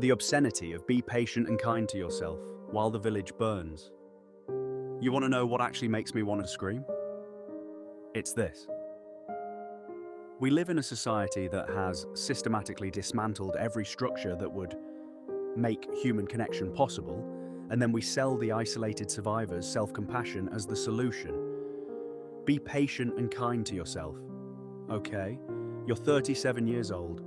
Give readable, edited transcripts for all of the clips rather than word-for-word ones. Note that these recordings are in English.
The obscenity of be patient and kind to yourself while the village burns. You want to know what actually makes me want to scream? It's this. We live in a society that has systematically dismantled every structure that would make human connection possible, and then we sell the isolated survivors self-compassion as the solution. Be patient and kind to yourself. Okay, you're 37 years old.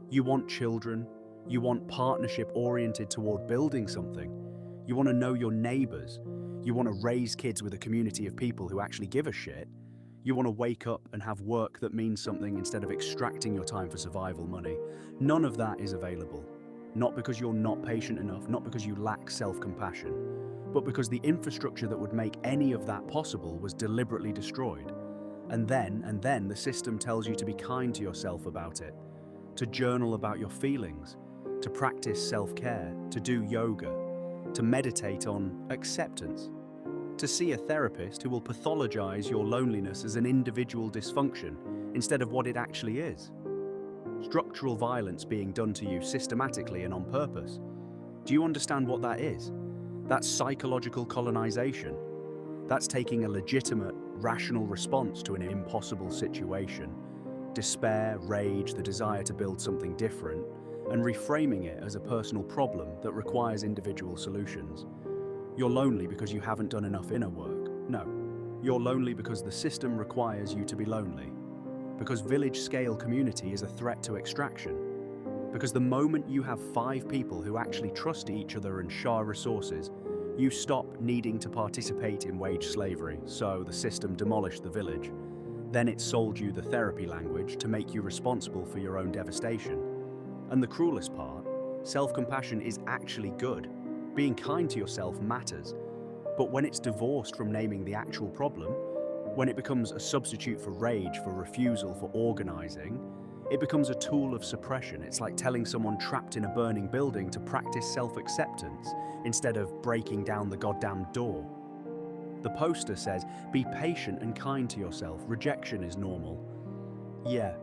You want children. You want partnership oriented toward building something. You want to know your neighbors. You want to raise kids with a community of people who actually give a shit. You want to wake up and have work that means something instead of extracting your time for survival money. None of that is available. Not because you're not patient enough, not because you lack self-compassion, but because the infrastructure that would make any of that possible was deliberately destroyed. And then the system tells you to be kind to yourself about it, to journal about your feelings, to practice self-care, to do yoga, to meditate on acceptance, to see a therapist who will pathologize your loneliness as an individual dysfunction instead of what it actually is. Structural violence being done to you systematically and on purpose. Do you understand what that is? That's psychological colonization. That's taking a legitimate, rational response to an impossible situation, despair, rage, the desire to build something different, and reframing it as a personal problem that requires individual solutions. You're lonely because you haven't done enough inner work. No, you're lonely because the system requires you to be lonely. Because village-scale community is a threat to extraction. Because the moment you have 5 people who actually trust each other and share resources, you stop needing to participate in wage slavery, so the system demolished the village. Then it sold you the therapy language to make you responsible for your own devastation. And the cruelest part, self-compassion is actually good. Being kind to yourself matters. But when it's divorced from naming the actual problem, when it becomes a substitute for rage, for refusal, for organizing, it becomes a tool of suppression. It's like telling someone trapped in a burning building to practice self-acceptance instead of breaking down the goddamn door. The poster says, be patient and kind to yourself. Rejection is normal. Yeah,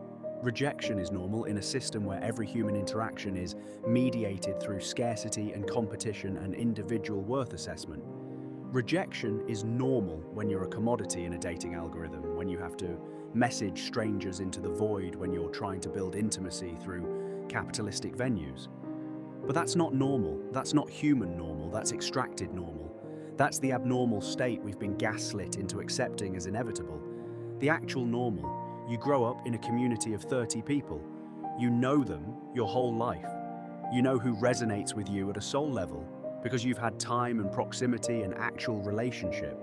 rejection is normal in a system where every human interaction is mediated through scarcity and competition and individual worth assessment. Rejection is normal when you're a commodity in a dating algorithm, when you have to message strangers into the void when you're trying to build intimacy through capitalistic venues. But that's not normal. That's not human normal. That's extracted normal. That's the abnormal state we've been gaslit into accepting as inevitable. The actual normal, you grow up in a community of 30 people. You know them your whole life. You know who resonates with you at a soul level, because you've had time and proximity and actual relationship.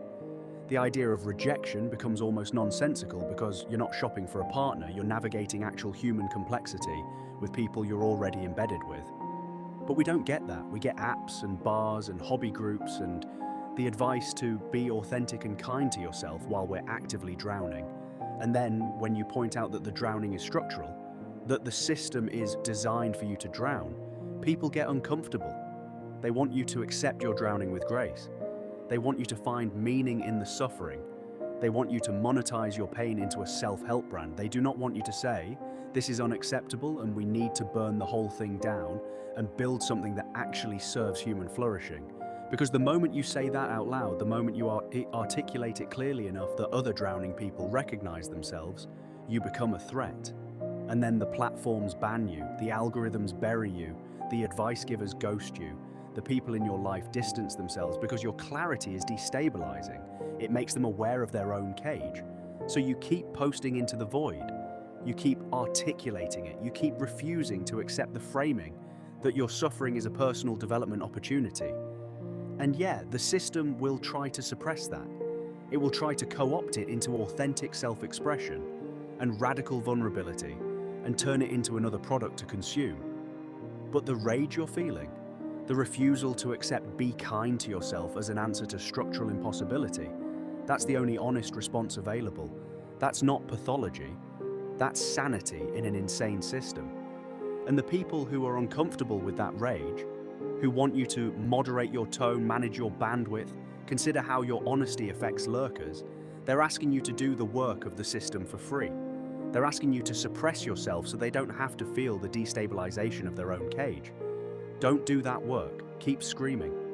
The idea of rejection becomes almost nonsensical because you're not shopping for a partner, you're navigating actual human complexity with people you're already embedded with. But we don't get that. We get apps and bars and hobby groups and the advice to be authentic and kind to yourself while we're actively drowning. And then when you point out that the drowning is structural, that the system is designed for you to drown, people get uncomfortable. They want you to accept your drowning with grace. They want you to find meaning in the suffering. They want you to monetize your pain into a self-help brand. They do not want you to say, this is unacceptable and we need to burn the whole thing down and build something that actually serves human flourishing. Because the moment you say that out loud, the moment you articulate it clearly enough that other drowning people recognize themselves, you become a threat. And then the platforms ban you, the algorithms bury you, the advice givers ghost you, the people in your life distance themselves because your clarity is destabilizing. It makes them aware of their own cage. So you keep posting into the void. You keep articulating it. You keep refusing to accept the framing that your suffering is a personal development opportunity. And yeah, the system will try to suppress that. It will try to co-opt it into authentic self-expression and radical vulnerability and turn it into another product to consume. But the rage you're feeling, the refusal to accept be kind to yourself as an answer to structural impossibility, that's the only honest response available. That's not pathology. That's sanity in an insane system. And the people who are uncomfortable with that rage, who want you to moderate your tone, manage your bandwidth, consider how your honesty affects lurkers, they're asking you to do the work of the system for free. They're asking you to suppress yourself so they don't have to feel the destabilization of their own cage. Don't do that work. Keep screaming.